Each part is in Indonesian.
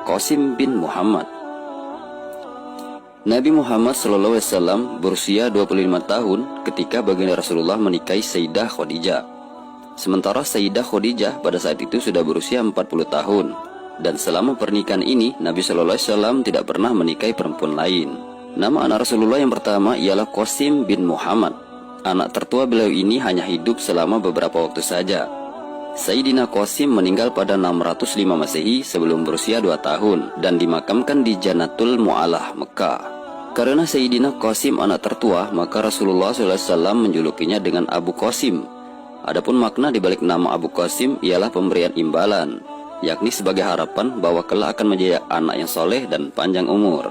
Qasim bin Muhammad. Nabi Muhammad SAW berusia 25 tahun ketika baginda Rasulullah menikahi Sayyidah Khadijah. Sementara Sayyidah Khadijah pada saat itu sudah berusia 40 tahun. Dan selama pernikahan ini, Nabi SAW tidak pernah menikahi perempuan lain. Nama anak Rasulullah yang pertama ialah Qasim bin Muhammad. Anak tertua beliau ini hanya hidup selama beberapa waktu saja. Sayyidina Qasim meninggal pada 605 Masehi sebelum berusia 2 tahun dan dimakamkan di Jannatul Mu'allah, Mekah. Karena Sayyidina Qasim anak tertua, maka Rasulullah SAW menjulukinya dengan Abu Qasim. Adapun makna di balik nama Abu Qasim ialah pemberian imbalan, yakni sebagai harapan bahwa kelak akan menjadi anak yang soleh dan panjang umur.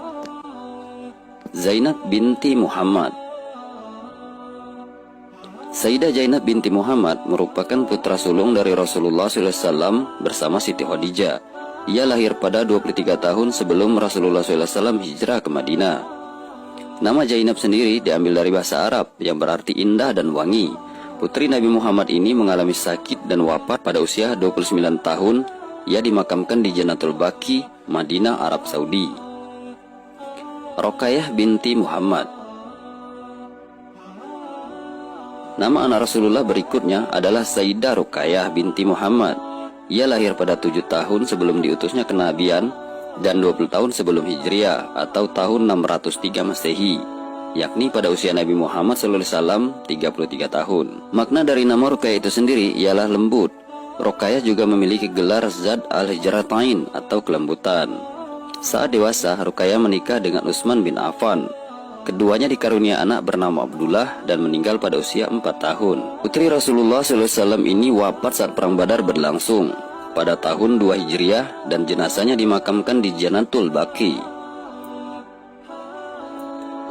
Zainab binti Muhammad. Sayyidah Zainab binti Muhammad merupakan putra sulung dari Rasulullah SAW bersama Siti Khadijah. Ia lahir pada 23 tahun sebelum Rasulullah SAW hijrah ke Madinah. Nama Zainab sendiri diambil dari bahasa Arab yang berarti indah dan wangi. Putri Nabi Muhammad ini mengalami sakit dan wafat pada usia 29 tahun. Ia dimakamkan di Jannatul Baqi, Madinah, Arab Saudi. Ruqayyah binti Muhammad. Nama anak Rasulullah berikutnya adalah Sayyidah Ruqayyah binti Muhammad. Ia lahir pada 7 tahun sebelum diutusnya kenabian dan 20 tahun sebelum Hijriah atau tahun 603 Masehi, yakni pada usia Nabi Muhammad SAW 33 tahun. Makna dari nama Ruqayyah itu sendiri ialah lembut. Ruqayyah juga memiliki gelar Zat al-Hijratain atau kelembutan. Saat dewasa, Ruqayyah menikah dengan Utsman bin Affan. Keduanya dikarunia anak bernama Abdullah dan meninggal pada usia 4 tahun. Putri Rasulullah SAW ini wafat saat perang Badar berlangsung pada tahun 2 Hijriah dan jenazahnya dimakamkan di Jannatul Baqi.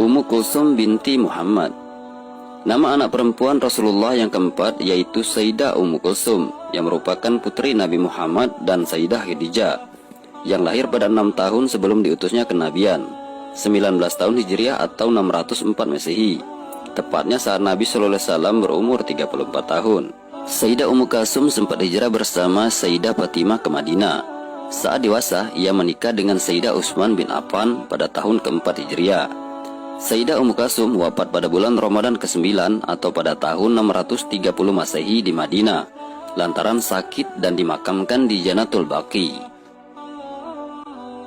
Ummu Kulsum binti Muhammad. Nama anak perempuan Rasulullah yang keempat yaitu Sayyidah Ummu Kulsum yang merupakan putri Nabi Muhammad dan Sayyidah Khadijah yang lahir pada 6 tahun sebelum diutusnya kenabian, 19 tahun Hijriah atau 604 Masehi, tepatnya saat Nabi SAW berumur 34 tahun. Sayyidah Ummu Kulsum sempat hijrah bersama Sayyidah Fatimah ke Madinah. Saat dewasa, ia menikah dengan Sayyidah Utsman bin Affan pada tahun keempat Hijriah. Sayyidah Ummu Kulsum wafat pada bulan Ramadan ke-9 atau pada tahun 630 Masehi di Madinah, lantaran sakit dan dimakamkan di Jannatul Baqi.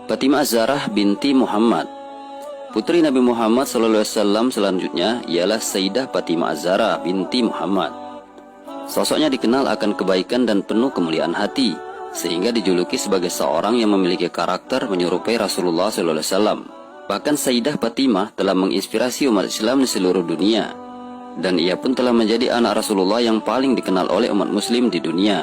Fatimah Az-Zahrah binti Muhammad. Putri Nabi Muhammad SAW selanjutnya ialah Sayyidah Fatimah Az-Zahrah binti Muhammad. Sosoknya dikenal akan kebaikan dan penuh kemuliaan hati, sehingga dijuluki sebagai seorang yang memiliki karakter menyerupai Rasulullah SAW. Bahkan Sayyidah Fatimah telah menginspirasi umat Islam di seluruh dunia, dan ia pun telah menjadi anak Rasulullah yang paling dikenal oleh umat muslim di dunia.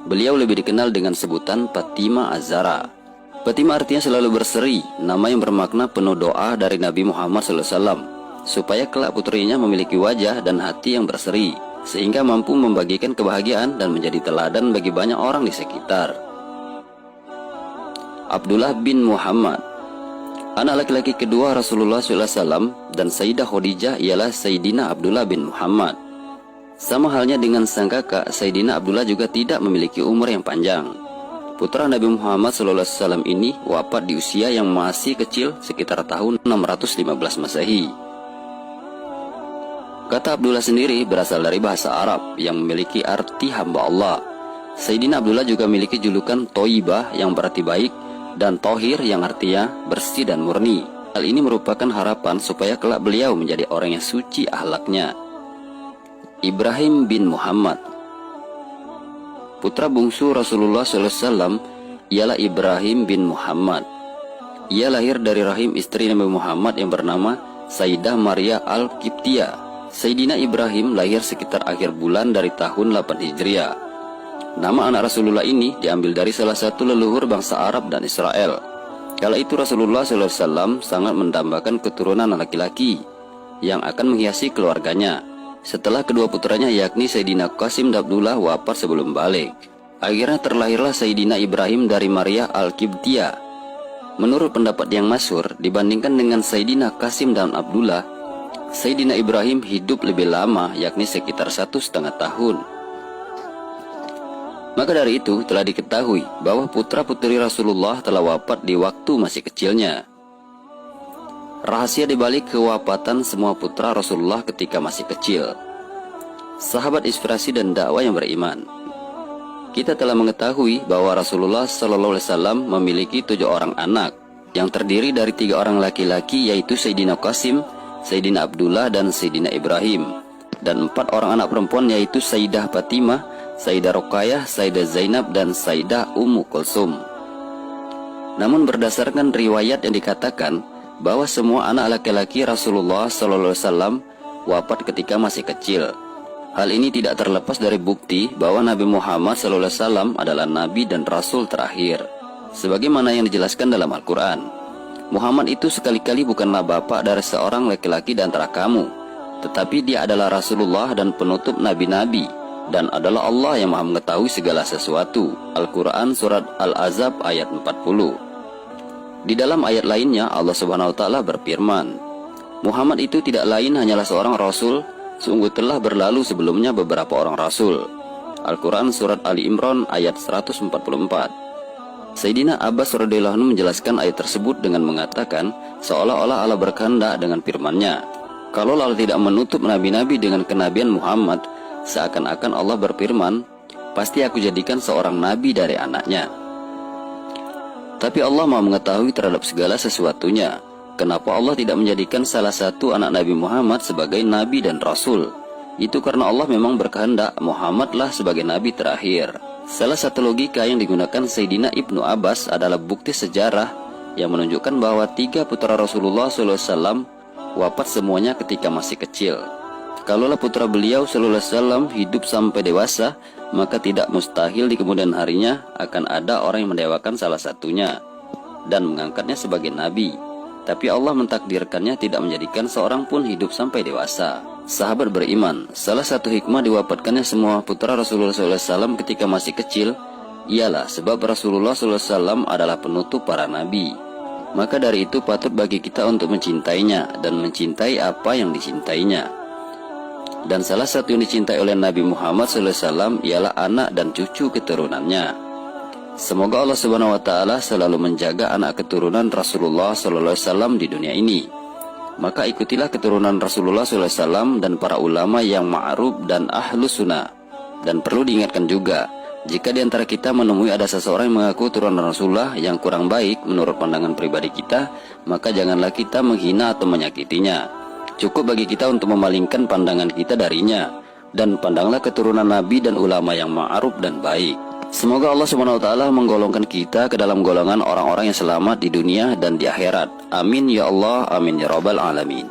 Beliau lebih dikenal dengan sebutan Fatimah Az-Zahrah. Fatimah artinya selalu berseri, nama yang bermakna penuh doa dari Nabi Muhammad SAW, supaya kelak putrinya memiliki wajah dan hati yang berseri, sehingga mampu membagikan kebahagiaan dan menjadi teladan bagi banyak orang di sekitar. Abdullah bin Muhammad. Anak laki-laki kedua Rasulullah SAW dan Sayyidah Khadijah ialah Sayyidina Abdullah bin Muhammad. Sama halnya dengan sang kakak, Sayyidina Abdullah juga tidak memiliki umur yang panjang. Putra Nabi Muhammad SAW ini wafat di usia yang masih kecil sekitar tahun 615 Masehi. Kata Abdullah sendiri berasal dari bahasa Arab yang memiliki arti hamba Allah. Sayyidina Abdullah juga memiliki julukan Thayyibah yang berarti baik dan Thohir yang artinya bersih dan murni. Hal ini merupakan harapan supaya kelak beliau menjadi orang yang suci akhlaknya. Ibrahim bin Muhammad. Putra bungsu Rasulullah SAW ialah Ibrahim bin Muhammad. Ia lahir dari rahim istri Nabi Muhammad yang bernama Sayyidah Maria Al-Qibtiyah. Sayyidina Ibrahim lahir sekitar akhir bulan dari tahun 8 Hijriah. Nama anak Rasulullah ini diambil dari salah satu leluhur bangsa Arab dan Israel. Kala itu Rasulullah SAW sangat mendambakan keturunan laki-laki yang akan menghiasi keluarganya. Setelah kedua putranya yakni Sayyidina Qasim dan Abdullah wafat sebelum balik, akhirnya terlahirlah Sayyidina Ibrahim dari Maria Al-Qibtiyah. Menurut pendapat yang masyhur, dibandingkan dengan Sayyidina Qasim dan Abdullah, Sayyidina Ibrahim hidup lebih lama yakni sekitar 1,5 tahun. Maka dari itu telah diketahui bahwa putra-putri Rasulullah telah wafat di waktu masih kecilnya. Rahasia dibalik kewafatan semua putra Rasulullah ketika masih kecil. Sahabat inspirasi dan dakwah yang beriman, kita telah mengetahui bahwa Rasulullah SAW memiliki 7 orang anak yang terdiri dari 3 orang laki-laki, yaitu Sayyidina Qasim, Sayyidina Abdullah, dan Sayyidina Ibrahim, dan 4 orang anak perempuan, yaitu Sayyidah Fatimah, Sayyidah Ruqayyah, Sayyidah Zainab, dan Sayyidah Ummu Kulsum. Namun berdasarkan riwayat yang dikatakan bahwa semua anak laki-laki Rasulullah SAW wafat ketika masih kecil. Hal ini tidak terlepas dari bukti bahwa Nabi Muhammad SAW adalah Nabi dan Rasul terakhir, sebagaimana yang dijelaskan dalam Al-Quran. Muhammad itu sekali-kali bukanlah bapak dari seorang laki-laki di antara kamu, tetapi dia adalah Rasulullah dan penutup nabi-nabi, dan adalah Allah yang maha mengetahui segala sesuatu. Al-Quran Surat Al-Ahzab ayat 40. Di dalam ayat lainnya Allah Subhanahu wa Ta'ala berfirman, Muhammad itu tidak lain hanyalah seorang Rasul, sungguh telah berlalu sebelumnya beberapa orang Rasul. Al-Quran Surat Ali Imran ayat 144. Sayyidina Abbas radhiyallahu anhu menjelaskan ayat tersebut dengan mengatakan seolah-olah Allah berkehendak dengan firman-Nya, kalau Allah tidak menutup nabi-nabi dengan kenabian Muhammad, seakan-akan Allah berfirman, pasti aku jadikan seorang nabi dari anaknya. Tapi Allah maha mengetahui terhadap segala sesuatunya. Kenapa Allah tidak menjadikan salah satu anak Nabi Muhammad sebagai nabi dan rasul? Itu karena Allah memang berkehendak Muhammadlah sebagai nabi terakhir. Salah satu logika yang digunakan Sayyidina Ibnu Abbas adalah bukti sejarah yang menunjukkan bahwa 3 putra Rasulullah SAW wafat semuanya ketika masih kecil. Kalaulah putra beliau SAW hidup sampai dewasa, maka tidak mustahil di kemudian harinya akan ada orang yang mendewakan salah satunya dan mengangkatnya sebagai nabi. Tapi Allah mentakdirkannya tidak menjadikan seorang pun hidup sampai dewasa. Sahabat beriman, salah satu hikmah diwafatkannya semua putra Rasulullah SAW ketika masih kecil ialah sebab Rasulullah SAW adalah penutup para nabi. Maka dari itu patut bagi kita untuk mencintainya dan mencintai apa yang dicintainya. Dan salah satu yang dicintai oleh Nabi Muhammad SAW ialah anak dan cucu keturunannya. Semoga Allah Subhanahu wa Ta'ala selalu menjaga anak keturunan Rasulullah SAW di dunia ini. Maka ikutilah keturunan Rasulullah SAW dan para ulama yang ma'ruf dan ahlus sunnah. Dan perlu diingatkan juga, jika di antara kita menemui ada seseorang yang mengaku turunan Rasulullah yang kurang baik menurut pandangan pribadi kita, maka janganlah kita menghina atau menyakitinya. Cukup bagi kita untuk memalingkan pandangan kita darinya, dan pandanglah keturunan Nabi dan ulama yang ma'ruf dan baik. Semoga Allah Subhanahu wa Ta'ala menggolongkan kita ke dalam golongan orang-orang yang selamat di dunia dan di akhirat. Amin ya Allah, amin ya Rabbal alamin.